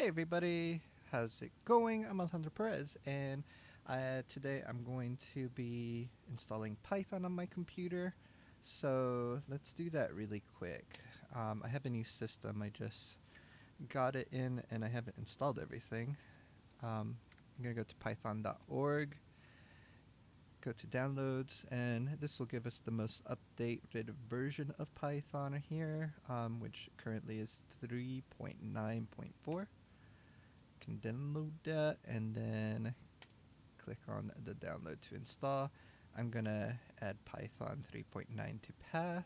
Hey everybody, how's it going? I'm Alejandro Perez, and today I'm going to be installing Python on my computer. So let's do that really quick. I have a new system. I just got it in, and I haven't installed everything. I'm gonna go to python.org, go to downloads, and this will give us the most updated version of Python here, which currently is 3.9.4. Can download that and then click on the download to install. I'm gonna add Python 3.9 to path,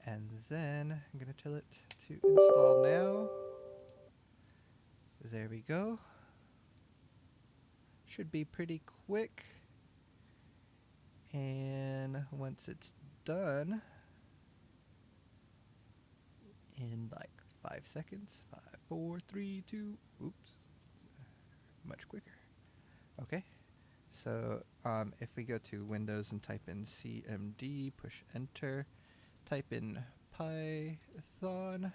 and then I'm gonna tell it to install now. There we go. Should be pretty quick. And once it's done, in like 5 seconds, 5, 4, 3, 2, oops, much quicker. Okay, so if we go to Windows and type in CMD, push enter, type in Python,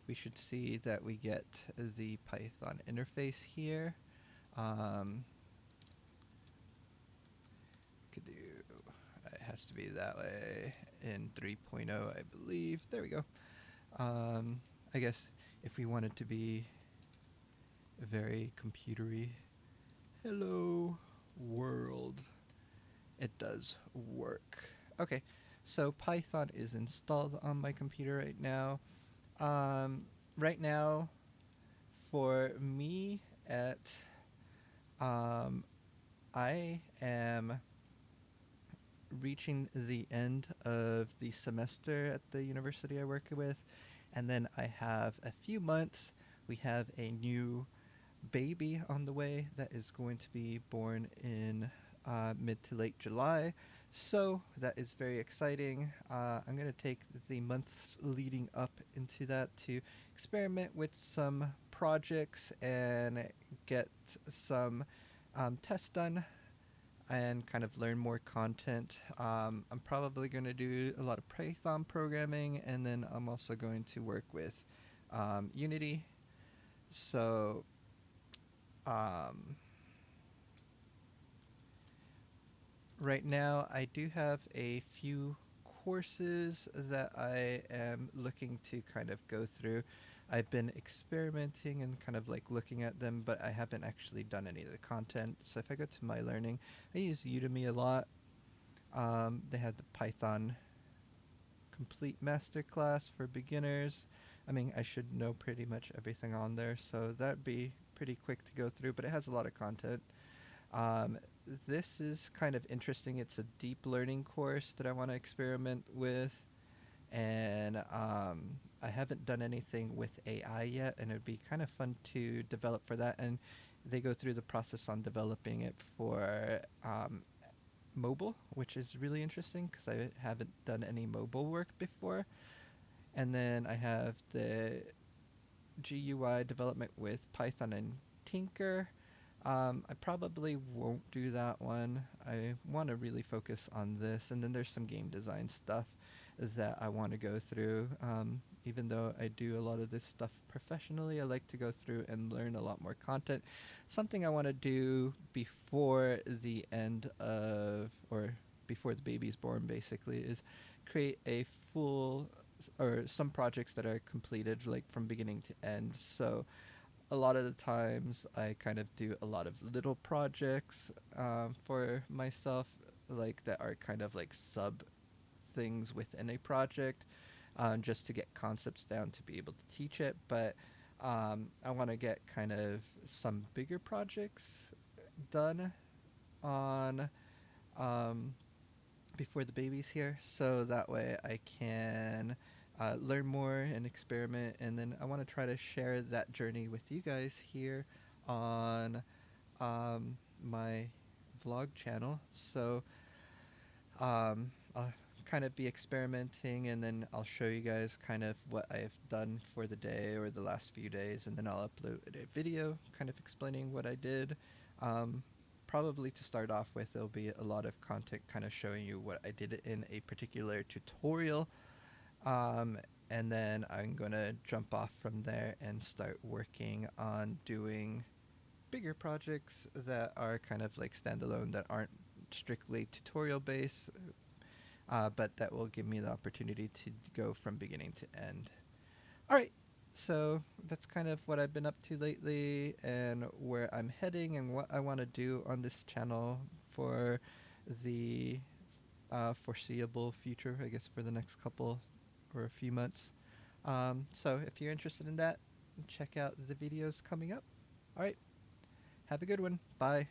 we should see that we get the Python interface here. Could do, it has to be that way in 3.0, I believe. There we go. I guess if we want it to be very computery, hello world, it does work. Okay, so Python is installed on my computer right now. Right now, for me, at um, I am reaching the end of the semester at the university I work with, and then I have a few months. We have a new baby on the way that is going to be born in mid to late July. So that is very exciting. I'm going to take the months leading up into that to experiment with some projects and get some tests done and kind of learn more content. I'm probably going to do a lot of Python programming, and then I'm also going to work with Unity. So um, right now, I do have a few courses that I am looking to kind of go through. I've been experimenting and kind of like looking at them, but I haven't actually done any of the content. So if I go to my learning, I use Udemy a lot. They had the Python complete masterclass for beginners. I mean, I should know pretty much everything on there, so that'd be pretty quick to go through, but it has a lot of content. Um, this is kind of interesting. It's a deep learning course that I want to experiment with, and I haven't done anything with AI yet, and it'd be kind of fun to develop for that. And they go through the process on developing it for mobile, which is really interesting because I haven't done any mobile work before. And then I have the GUI development with Python and Tinker. I probably won't do that one. I want to really focus on this. And then there's some game design stuff that I want to go through. Even though I do a lot of this stuff professionally, I like to go through and learn a lot more content. Something I want to do before the end of, or before the baby's born, basically, is create a full or some projects that are completed like from beginning to end. So a lot of the times I kind of do a lot of little projects for myself, like that are kind of like sub things within a project, just to get concepts down to be able to teach it. But I want to get kind of some bigger projects done on um, before the baby's here, so that way I can learn more and experiment, and then I want to try to share that journey with you guys here on my vlog channel. So I'll kind of be experimenting, and then I'll show you guys kind of what I've done for the day or the last few days, and then I'll upload a video kind of explaining what I did. Um, Probably to start off with, there'll be a lot of content kind of showing you what I did in a particular tutorial. and then I'm gonna jump off from there and start working on doing bigger projects that are kind of like standalone, that aren't strictly tutorial based, but that will give me the opportunity to go from beginning to end. All right, so that's kind of what I've been up to lately and where I'm heading and what I want to do on this channel for the foreseeable future, I guess, for the next couple or a few months. So if you're interested in that, check out the videos coming up. All right, have a good one. Bye.